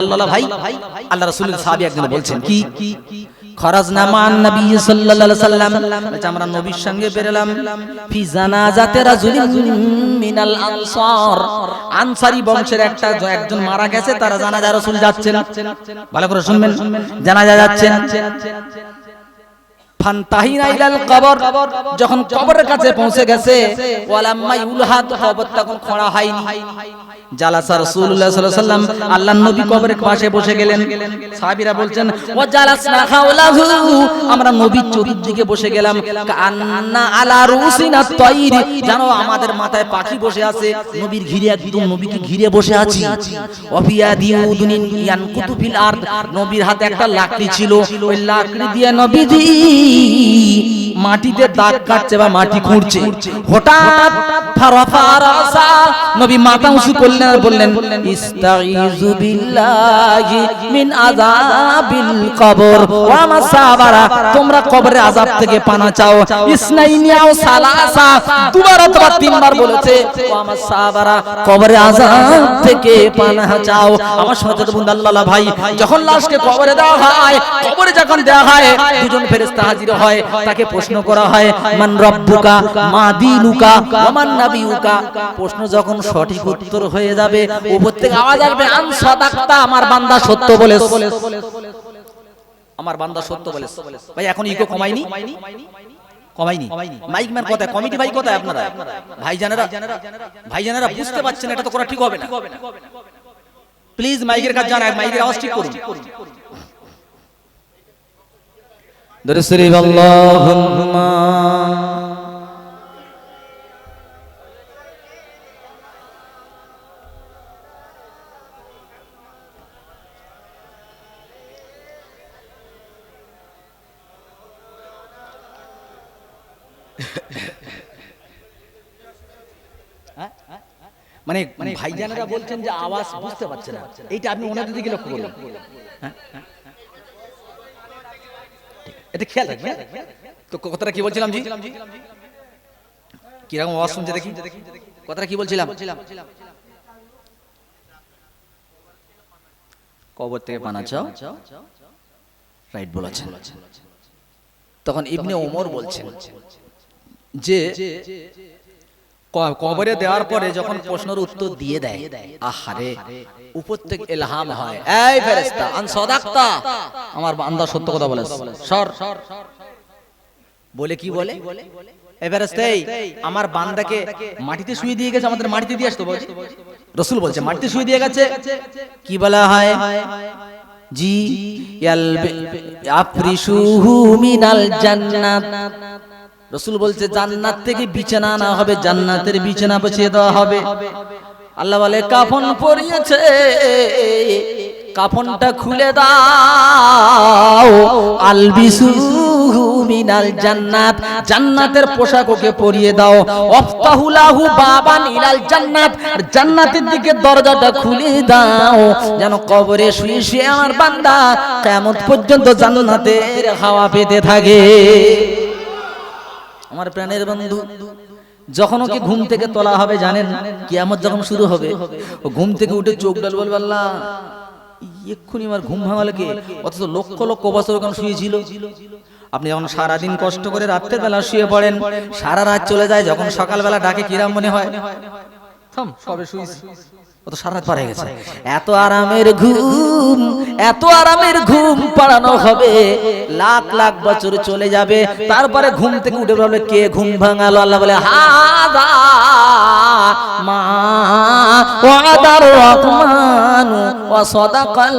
আল্লাহ ভাই আল্লাহ রাসূলের সাহাবী একজন বলছেন কি খরাজনা মান নবী সাল্লাল্লাহু আলাইহি সাল্লাম, আমরা নবীর সঙ্গে বেরলাম ফি জানাজাতে রাজুলিন মিনাল আনসার, আনসারী বংশের একজন মারা গেছে, তারা জানাজা রাসূল যাচ্ছেন, ভালো করে শুনবেন, জানাজা যাচ্ছেন। ফান্তাহিনা ইলাল কবর, যখন কবরের কাছে পৌঁছে গেছে, ওয়ালাম্মা ইউলহাদ, কবর তখন খোঁড়া হয়নি। জালাসা রাসূলুল্লাহ সাল্লাল্লাহু আলাইহি ওয়াসাল্লাম, আল্লাহর নবী কবরের পাশে বসে গেলেন। সাহাবীরা বলছেন ওয়া জালাসনা হাওলাহু, আমরা নবীর চতুর্দিকে বসে গেলাম। কান্না আলা রুসিনা তাইর, জানো আমাদের মাথায় পাখি বসে আছে, নবীর ঘিরে একদম নবীকে ঘিরে বসে আছি। ওয়াফিয়া দিউদুনিন ইয়ানকুতু ফিল আরদ, নবীর হাতে একটা লাকড়ি ছিল, ওই লাকড়ি দিয়ে নবীজি মাটিতে দাগ কাটছে বা মাটি খুঁড়ছে। হঠাৎ ফারাফারাসা, নবী মাথা উঁচু করলেন আর বললেন ইস্তাইযু বিল্লাহি মিন আযাবিল কবর ওয়া মা সাবারা, তোমরা কবরের আযাব থেকে পানা চাও। ইসনাইনি আও সালাসা, দুবার অথবা তিনবার বলেছে ওয়া মা সাবারা, কবরের আযাব থেকে পানা চাও। আমার সঙ্গে বন্ধু আল্লাহ ভাই, যখন লাশকে কবরে দেওয়া হয়, কবরে যখন দেওয়া হয়, দুজন ফেরেশতা হাজির হয়, তাকে প্রশ্ন করা হয় মান রব্বুকা মা দীনুকা ওয়া মান নাবিয়ুকা। প্রশ্ন যখন সঠিক উত্তর হয়ে যাবে, উপর থেকে আওয়াজ আসবে আন সাদাকতা, আমার বান্দা সত্য বলেছে, আমার বান্দা সত্য বলেছে। ভাই এখন ইকো কমাইনি, কমাইনি মাইক ম্যান কোথায়, কমিটি ভাই কোথায় আপনারা? ভাইজানেরা বুঝতে পারছেন এটা তো করা ঠিক হবে না। প্লিজ মাইকের কাছে যান, মাইকের আওয়াজ ঠিক করুন। দরুদ শরীফ আল্লাহুম্মা মানে ভাইজানেরা বলছেন যে আওয়াজ বুঝতে পারছে না, এইটা আপনি ওনাদের দিকে লক্ষ্য করুন। এটা খেয়াল রাখবেন। তো কথাটা কি বলছিলাম জি, কিরকম আওয়াজ শুনছে দেখি, কথাটা কি বলছিলাম? কবর থেকে পানা চাও, রাইট বলেছেন। তখন ইবনে ওমর বলছেন যে কবরে দেওয়ার পরে যখন প্রশ্নের উত্তর দিয়ে দেয়, আহারে উপর থেকে ইলহাম হয়, এই ফেরেশতা আন সাদাকতা, আমার বান্দা সত্য কথা বলেছে, সর বলে কি বলে, এই ফেরেশতা আমার বান্দাকে মাটিতে শুইয়ে দিয়ে গেছে, আমাদের মাটিতে দিয়ে আসতো বলে রাসূল বলছে, মাটিতে শুইয়ে দিয়ে গেছে। কি বলা হয়? জি আফরিশুহু মিনাল জান্নাত, রাসূল বলছে জান্নাত থেকে বিছানা আনা হবে, জান্নাতের বিছানা বিছিয়ে দেওয়া হবে। আল্লাহ বলে কাফন পরিয়েছে, কাফনটা খুলে দাও, আলবিসুহু মিনাল জান্নাত, জান্নাতের পোশাক ওকে পরিয়ে দাও। ওয়াফতাহু লাহু বাবান ইলাল জান্নাত, আর জান্নাতের দিকে দরজাটা খুলে দাও, যেন কবরে শুয়ে শুয়ে আমার বান্দা কিয়ামত পর্যন্ত জান্নাতের হাওয়া পেতে থাকে। আমার প্রাণের বন্ধু, যখন ওকে ঘুম থেকে তোলা হবে, জানেন কিয়ামত যখন শুরু হবে, ও ঘুম থেকে উঠে চোখ ডাল বলবে আল্লাহ এক্ষুনি আমার ঘুম ভাঙালে কে, অথচ লক্ষ লক্ষ বছর ওখানে শুয়েছিল। আপনি যখন সারাদিন কষ্ট করে রাত্রের বেলা শুয়ে পড়েন, সারা রাত চলে যায়, যখন সকালবেলা ডাকে কিরাম মনে হয়, থাম সবে শুয়েছি, ও তো সারা রাত পার হয়ে গেছে। এত আরামের ঘুম, এত আরামের ঘুম পড়ানো হবে, লাখ লাখ বছর চলে যাবে, তারপরে ঘুম থেকে উঠে বলবে কে ঘুম ভাঙালো? আল্লাহ বলে হাদা মা ওয়াদার রহমান ওয়া সাদাকাল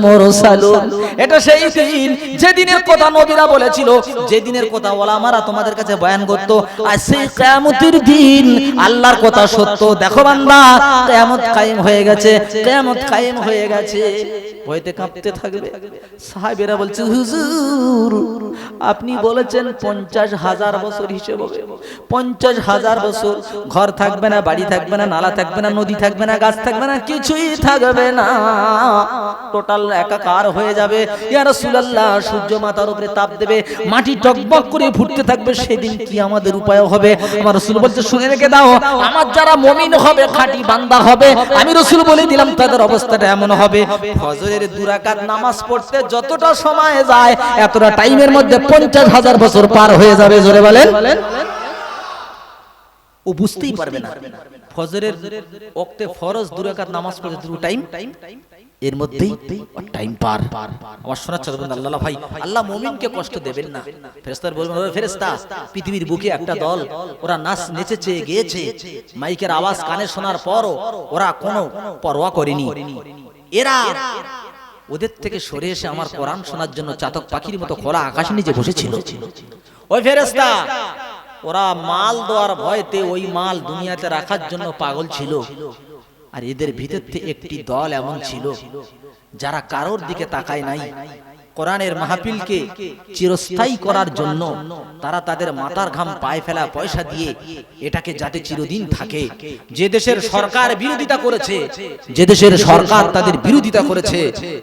মুরসালুন। এটা সেই দিন, যেদিনের কথা নবীরা বলেছিল, যেদিনের কথা ওলামারা তোমাদের কাছে বয়ান করত, আর সেই কিয়ামতের দিন আল্লাহর কথা সত্য। দেখো বান্দা, কিয়ামত কায়েম হয়ে গেছে, কিয়ামত কায়েম হয়ে গেছে, ভয়তে কাঁপতে থাকবে। সাহাবীরা বলছে হুজুর আপনি বলেছেন 50,000 বছর হিসেব হবে, 50,000 বছর ঘর থাকবে না, বাড়ি থাকবে না, নালা থাকবে না, নদী থাকবে না, গাছ থাকবে না, কিছুই থাকবে না। টোটাল একাকার হয়ে যাবে। ইয়া রাসূলুল্লাহ, সূর্য মাথার উপরে তাপ দেবে, মাটি টকবক করে ফুটতে থাকবে, সেদিন কি আমাদের উপায় হবে? আমার রাসূল বলছে শুনে রেখে দাও, আমার যারা মুমিন হবে, খাঁটি বান্দা হবে, আমি রাসূল বলে দিলাম তাদের অবস্থাটা এমন হবে, ফজরের 2 রাকাত নামাজ পড়তে যতটা সময় যায় এতটা টাইমের মধ্যে 50,000 বছর পার হয়ে যাবে। জোরে বলেন। ও বুঝতেই পারবে না ফজরের ওয়াক্তে ফরজ 2 রাকাত নামাজ পড়তে 2 টাইম, এর মধ্যেই টাইম পার। আমার শোনাচ্ছে আল্লাহ ভাই, আল্লাহ মুমিনকে কষ্ট দেবেন না। ফেরেশতারা বলবেন, ওরে ফেরেশতা, পৃথিবীর বুকে একটা দল, ওরা নাচ নেচেছে, গেয়েছে, মাইকের আওয়াজ কানে শোনার পরও ওরা কোনো পরোয়া করেনি। এরা ওদের থেকে সরে এসে আমার কোরআন শোনার জন্য চাতক পাখির মতো খোলা আকাশের নিচে বসেছিল। ওই ফেরেশতা, ওরা মাল দেওয়ার ভয়তে ওই মাল দুনিয়াতে রাখার জন্য পাগল ছিল। আর এদের ভিতর থেকে একটি দল এমন ছিল যারা কারোর দিকে তাকায় নাই। কোরআনের মাহফিলকে চিরস্থায়ী করার জন্য তারা তাদের মাথার ঘাম পায়ে ফেলা পয়সা দিয়ে এটাকে যাতে চিরদিন থাকে। যে দেশের সরকার বিরোধিতা করেছে, যে দেশের সরকার তাদের বিরোধিতা করেছে,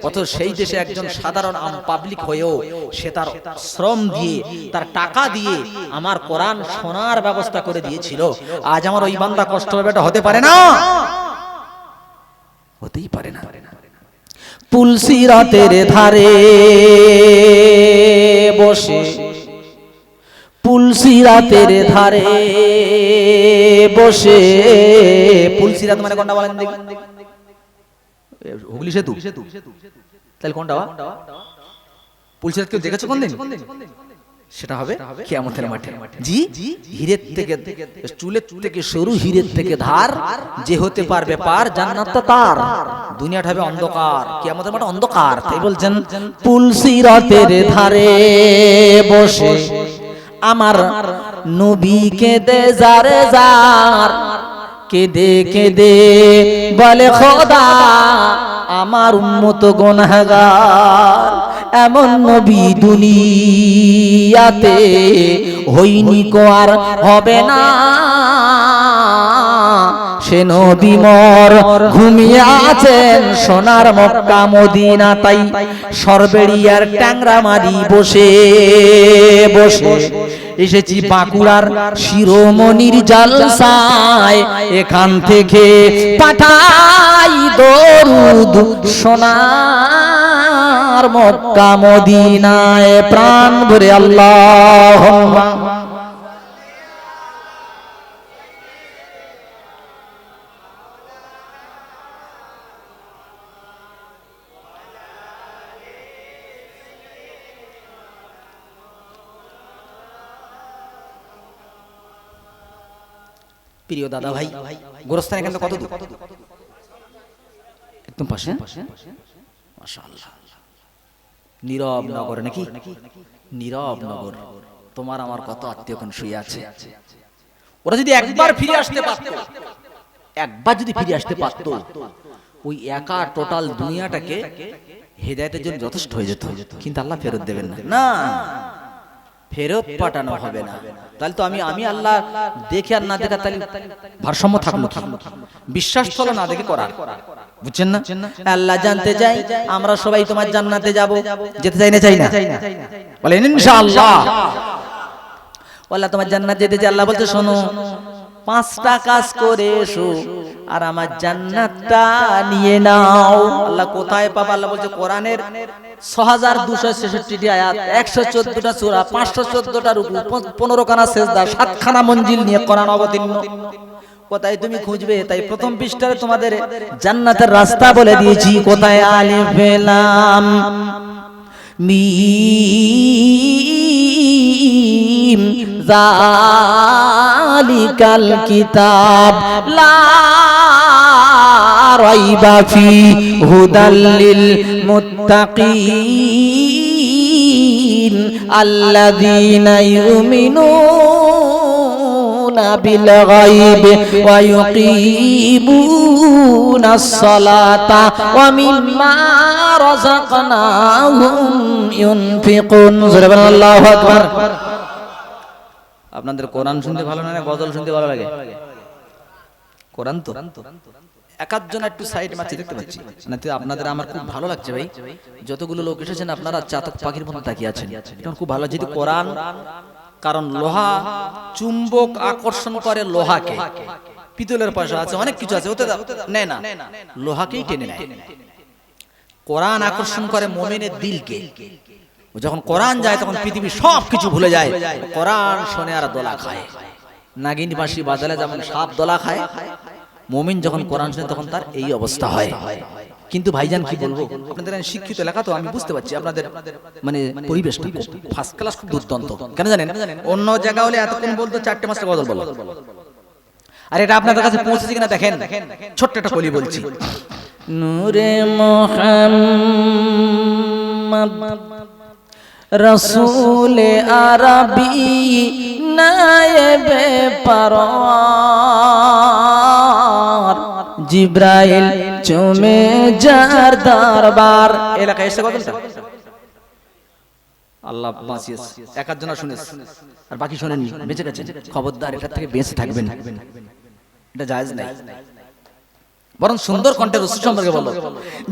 অত সেই দেশে একজন সাধারণ পাবলিক হয়েও সে তার শ্রম দিয়ে, তার টাকা দিয়ে আমার কোরআন শোনার ব্যবস্থা করে দিয়েছিল। আজ আমার ওই বান্দা কষ্ট হবে, এটা হতে পারে না, হতেই পারে না। পুলসিরাতের ধারে বসে, পুলসিরাতের ধারে বসে, পুলসিরাত মানে কোনটা বলেন দেখি? হুগলি সেতু, তাহলে কোনটা? পুলসিরাত কেউ দেখেছো কোনদিন? সেটা হবে কিয়ামতের মাঠে। জি, হীরের থেকে, চুলের থেকে সরু, হীরের থেকে ধার, যে হতে পারবে পার, জান্নাতটা তার। দুনিয়াটা হবে অন্ধকার, কিয়ামতের মাঠে অন্ধকার। তাই বলছেন পুলসিরাতের ধারে বসে আমার নবী কেঁদে যারে যার, কেঁদে কেঁদে বলে খোদা আমার উম্মত গুনাহগার, এমন নবী দুনিয়াতে হইনি কো আর হবে না। সে নবী মোর ঘুমিয়ে আছেন সোনার মক্কা মদিনা, তাই সরবেড়িয়ার ট্যাংরা মারি বসে বসে এসেছি বাঁকুড়ার শিরোমণির জলসায়, এখান থেকে পাঠাই দরুদ সোনার মক্কা মদিনায়, প্রাণ ভরে আল্লাহুম্মা। প্রিয় দাদা ভাই, গোরস্থান এখান থেকে কত দূর? একদম পাশে। মাশাআল্লাহ, নীরব নগর নাকি? নীরব নগর। তোমার আমার কত আত্মীয় কোন শুয়ে আছে। ওরা যদি একবার ফিরে আসতে পারত, একবার যদি ফিরে আসতে পারত, ওই একা টোটাল দুনিয়াটাকে হেদায়েতের জন্য যথেষ্ট হয়ে যেত। কিন্তু আল্লাহ ফেরত দেবেন না, না ফেরত পাঠানো হবে না। তাহলে তো আমি আল্লাহ দেখে আর না দেখা, তাহলে ভারসাম্য থাকলো কি? বিশ্বাস চলো না দেখে করার, বুঝছেন না? আল্লাহ জানতে চাই আমরা সবাই তোমার জান্নাতে যাব, যেতে চাই না? চাই না? বলেন ইনশাআল্লাহ। আল্লাহ তোমার জান্নাত যেতে চাই। আল্লাহ বলতে শোনো, 5টা কাজ করে এসো আর আমার জান্নাতটা নিয়ে নাও। আল্লাহ কোথায় পাবা? আল্লাহ বলছে কোরআনের 6266টি আয়াত, 114টা সূরা, 514টা রুকু, 15 খানা সিজদা, 7 খানা মঞ্জিল নিয়ে কোরআন অবতীর্ণ। কোথায় তুমি খুঁজবে? তাই প্রথম পৃষ্ঠায় তোমাদের জান্নাতের রাস্তা বলে দিয়েছি। কোথায়? আলিফ লাম মিম যালিকাল কিতাব লা রাইবা ফি হুদাল লিল মুত্তাকিন আল্লাযীনা ইউমিনুনা বিল গায়বি ওয়া ইউকিমুনাস সালাতা ওয়া মিম্মা রাযাকনাহুম ইউনফিকুন। আল্লাহু আকবার। আপনাদের কোরআন শুনতে ভালো না গজল শুনতে ভালো লাগে? কোরআন তো একাধজন একটু সাইড মারছি দেখতে পাচ্ছি না, আপনাদের আমার খুব ভালো লাগছে ভাই, যতগুলো লোক এসেছেন আপনারা চাতক পাখির মতো তাকিয়ে আছেন, এটা খুব ভালো। যেহেতু কোরআন, কারণ লোহা চুম্বক আকর্ষণ করে লোহাকে, পিতলের পয়সা আছে, অনেক কিছু আছে, ওতে নেয় না, লোহাকেই টেনে নেয়। কোরআন আকর্ষণ করে মুমিনের দিলকে, যখন কোরআন যায় তখন পৃথিবীর সব কিছু ভুলে যায়, কোরআন শুনে আর দোলা খায়। নাগিন বাঁশি বাজালে যেমন সাপ দোলা খায়, মুমিন যখন কোরআন শুনে তখন তার এই অবস্থা হয়। কিন্তু ভাইজান কি বলবো, আপনাদের শিক্ষিত এলাকা তো আমি বুঝতে পারছি আপনাদের মানে পরিবেশটা ফার্স্ট ক্লাস, খুব দুর্দান্ত। কেন জানেন, অন্য জায়গা হলে এতক্ষণ বলতো 4টে 5টা গজল বলো, আর এটা আপনাদের কাছে পৌঁছেছে কিনা দেখেন। ছোট্ট একটা কলি বলছি, নূরে মুহাম্মদ রসুলে আরবি নায়েবে পারওয়ার, জিব্রাইল চুমে যার দরবার। এলাকায় এসে গজলটা আল্লাহ বাঁচিয়েছে, একাধজন শুনেছে আর বাকি শোনেননি, বেঁচে গেছেন। খবরদার এটা থেকে বেঁচে থাকবেন, এটা জায়েজ নাই। বরং সুন্দর কণ্ঠে রাসূল সম্পর্কে বলো,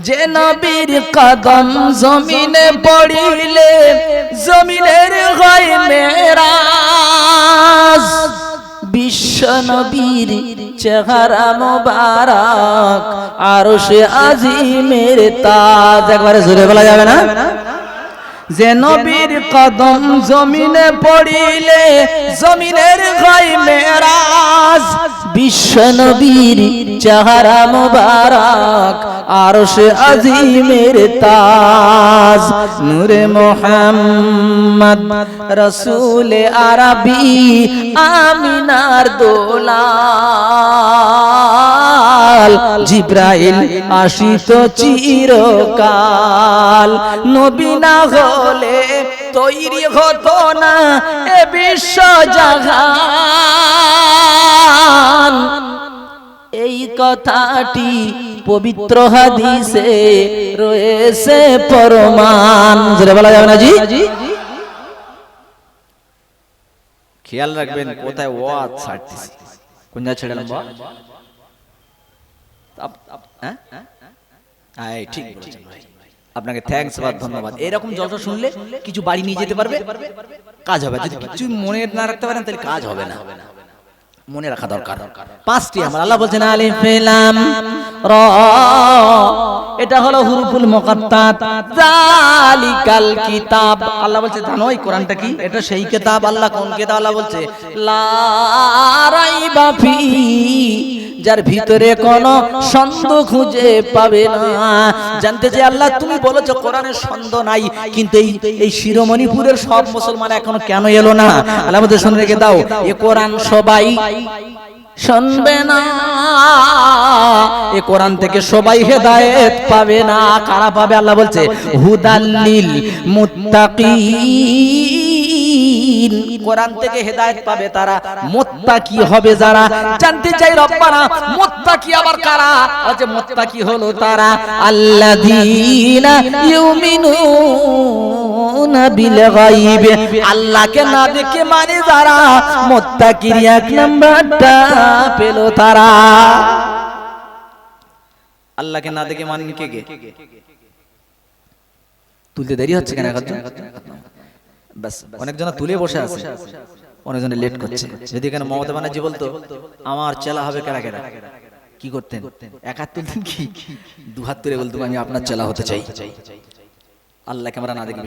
যে নবীর কদম জমিনে পড়িলে জমিনের হয় মেরাজ, বিশ্ব নবীর চেহারা মোবারক আরশে আজিমের তাজ। একবারে জোরে বলা যাবে না? যে নবীর কদম জমিনে পড়িলে জমিনের হয় মেরাজ, বিশ্ব নবীর চেহারা মুবারক আরশে আজিমের তাজ। নূরে মুহাম্মদ রসুলে আরবি আমিনার দোলাল, জিব্রাইল আসিত চিরকাল, নবী না হলে তৈরি হতো না এ বিশ্ব জাহান। এই কথাটি পবিত্র হাদিসে রয়েছে প্রমাণ। যেটা বলা যাবে না জি, খেয়াল রাখবেন কোথায় ওয়াজ ছাড়তেছি, কোন জায়গায় ছেড়ে লম্বা। হ্যাঁ ঠিক বলেছেন ভাই, আপনাকে থ্যাঙ্কস বা ধন্যবাদ। এরকম জলসা শুনলে কিছু বাড়ি নিয়ে যেতে পারবে, কাজ হবে। যদি কিছু মনে না রাখতে পারেন তাহলে কাজ হবে না, মনে রাখা দরকার। 5টি আমার আল্লাহ বলছেন আলিফ লাম রা, এটা হলো হুরুফুল মুকাত্তাত। যালিকাল কিতাব, আল্লাহ বলছে জানো এই কোরআনটা কি? এটা সেই কিতাব। আল্লাহ কোন কিতাব? আল্লাহ বলছে লা রাইবা ফি, যার ভিতরে কোনো সন্দেহ খুঁজে পাবে না। জানতে চাই আল্লাহ তুমি বলেছো কোরআনের সন্দেহ নাই, কিন্তু এই শিরোমণিপুরের সব মুসলমান এখনো কেন এলো না? আল্লাহ বলতে শুনে রেখে দাও, এ কোরআন সবাই শুনবে না, এ কোরআন থেকে সবাই হেদায়েত পাবে না। কারা পাবে? আল্লাহ বলছে হুদাল্লিল মুত্তাকিন, কোরআন থেকে হেদায়েত পাবে তারা, মুত্তাকি হবে যারা। জানতে চাই রব্বানা মুত্তাকি আবার কারা? আচ্ছা মুত্তাকি হলো তারা আল্লাযীনা ইউমিনুনা বিল গায়ব, আল্লাহকে না দেখে মানে যারা, মুত্তাকির 1 নাম্বারটা পেল তারা। আল্লাহকে না দেখে মানে কে কে? তুলতে দেরি হচ্ছে কেন? বাস অনেকজন তুলে বসে আছে, অনেকজন লেট করছে। যদি এখানে মমতা ব্যানার্জি বলতো আমার চেলা হবে কারা কারা, কি করতেন? 1 হাত তুলতেন কি 2 হাত তুলে বলতেন আমি আপনার চেলা হতে চাই। আল্লাহকে আমরা না দেখে